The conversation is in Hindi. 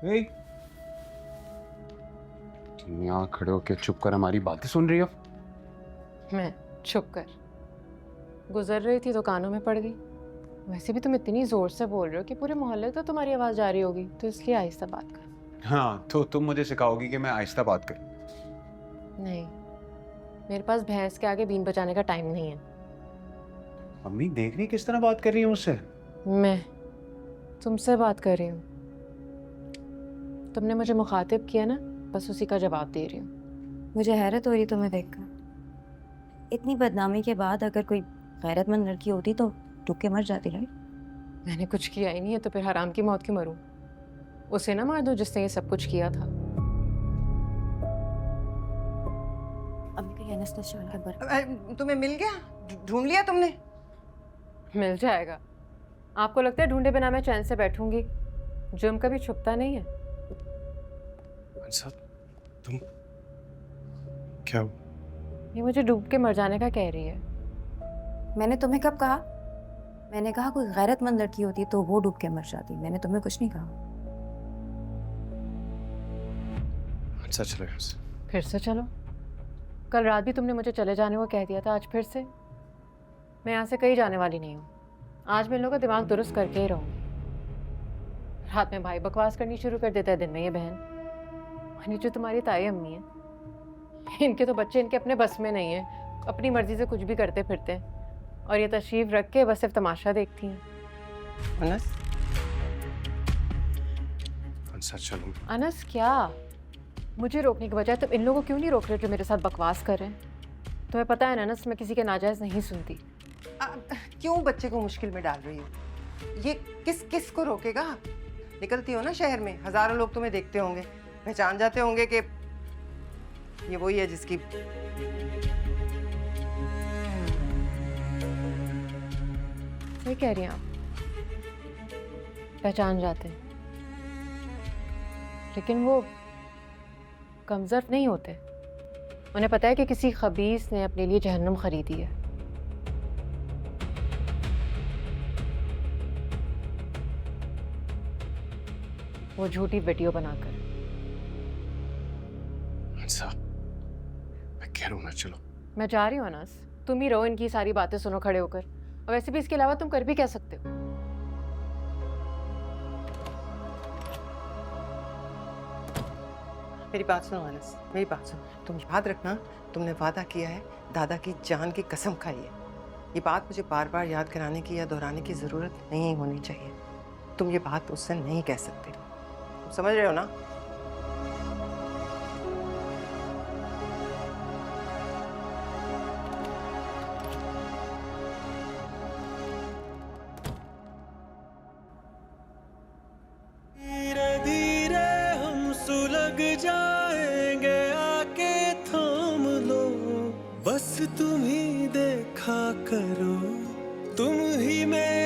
ए, तुम यहाँ खड़े होके चुप कर हमारी बातें सुन रही हो? मैं चुप कर गुजर रही थी तो कानों में पड़ गई। वैसे भी तुम इतनी जोर से बोल रहे हो कि पूरे मोहल्ले तो तुम्हारी आवाज जा रही होगी, तो इसलिए आहिस्ता बात कर। हाँ, तो तुम मुझे सिखाओगी कि मैं आहिस्ता बात करूं? नहीं, मेरे पास भैंस के आगे बीन बजाने का टाइम नहीं है। मम्मी देख रही किस तरह बात कर रही है मुझसे? मैं तुमसे बात कर रही हूँ। तुमने मुझे मुखातिब किया ना, बस उसी का जवाब दे रही हूँ। मुझे हैरत हो रही तुम्हें देखकर। इतनी बदनामी के बाद अगर कोई गैरतमंद लड़की होती तो टूक के मर जाती। राइट? मैंने कुछ किया ही नहीं है तो फिर हराम की मौत क्यों मरूं? उसे ना मार दो जिसने ये सब कुछ किया था। अम्मी का एनेस्थीसिया वाला बर तुम्हें मिल गया? ढूंढ लिया तुमने? मिल जाएगा। आपको लगता है ढूंढे बिना मैं चैन से बैठूंगी? जुर्म कभी छुपता नहीं है। अच्छा, तुम क्या? ये मुझे डूब के मर जाने का कह रही है। मैंने तुम्हें कब कहा? मैंने कहा कोई गैरतमंद लड़की होती तो वो डूब के मर जाती। मैंने तुम्हें कुछ नहीं कहा। अच्छा चलो यहाँ से। फिर से चलो? कल रात भी तुमने मुझे चले जाने को कह दिया था, आज फिर से? मैं यहाँ से कहीं जाने वाली नहीं हूँ। आज मैं इन लोगों का दिमाग दुरुस्त करके ही रहूँगी। रात में भाई बकवास करनी शुरू कर देता है, दिन में ये बहन। और ये जो तुम्हारी ताई अम्मी है, इनके तो बच्चे इनके अपने बस में नहीं है, अपनी मर्जी से कुछ भी करते फिरते हैं। और ये तशरीफ रख के बस सिर्फ तमाशा देखती हैं। अनस, अच्छा चलो। अनस क्या? मुझे रोकने के बजाय तुम इन लोगों को क्यों नहीं रोक रहे जो मेरे साथ बकवास कर रहे हैं? तुम्हें पता है ना अनस, मैं किसी के नाजायज नहीं सुनती। क्यों बच्चे को मुश्किल में डाल रही हो? ये किस को रोकेगा? निकलती हो ना शहर में, हजारों लोग तुम्हें देखते होंगे, पहचान जाते होंगे कि ये वही है जिसकी। सही कह रही हैं आप, पहचान जाते हैं, लेकिन वो कमजोर नहीं होते। उन्हें पता है कि किसी खबीस ने अपने लिए जहन्नुम खरीदी है। वो झूठी वीडियो बनाकर। अच्छा, मैं कह रहा हूँ ना, चलो। मैं जा रही हूँ अनस, तुम ही रहो, इनकी सारी बातें सुनो खड़े होकर। और वैसे भी इसके अलावा तुम कर भी क्या सकते हो? मेरी बात सुनो अनस, मेरी बात सुनो। तुम याद रखना, तुमने वादा किया है, दादा की जान की कसम खाई है। ये बात मुझे बार बार याद कराने की या दोहराने की जरूरत नहीं होनी चाहिए। तुम ये बात उससे नहीं कह सकते। तुम समझ रहे हो ना? धीरे धीरे हम सुलग जाएंगे, आके थाम लो, बस तुम ही देखा करो, तुम ही मेरे